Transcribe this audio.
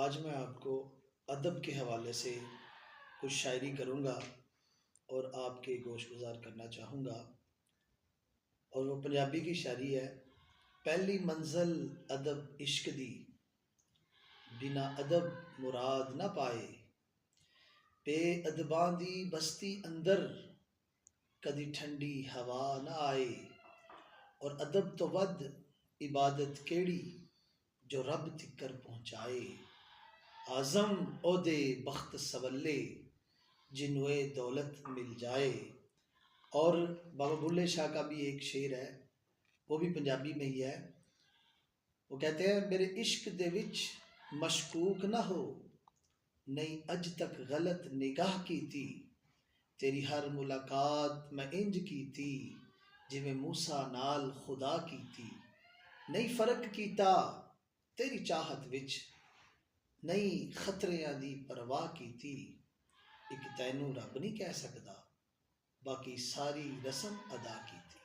آج میں آپ کو ادب کے حوالے سے کچھ شاعری کروں گا اور آپ کے گوش گزار کرنا چاہوں گا، اور وہ پنجابی کی شاعری ہے۔ پہلی منزل ادب عشق دی، بنا ادب مراد نہ پائے، بے ادباں دی بستی اندر کدی ٹھنڈی ہوا نہ آئے، اور ادب تو ود عبادت کیڑی جو رب تکر پہنچائے، اعظم عہدے بخت سولے جنوے دولت مل جائے۔ اور بابا بلے شاہ کا بھی ایک شعر ہے، وہ بھی پنجابی میں ہی ہے۔ وہ کہتے ہیں، میرے عشق دے وچ مشکوک نہ ہو، نہیں اج تک غلط نگاہ کی تھی، تیری ہر ملاقات میں انج کی تھی جویں موسیٰ نال خدا کی تھی، نہیں فرق کیتا تیری چاہت وچ، نہیں خطریاں دی پرواہ کی تھی، ایک تینوں رب نہیں کہہ سکدا، باقی ساری رسم ادا کی تھی۔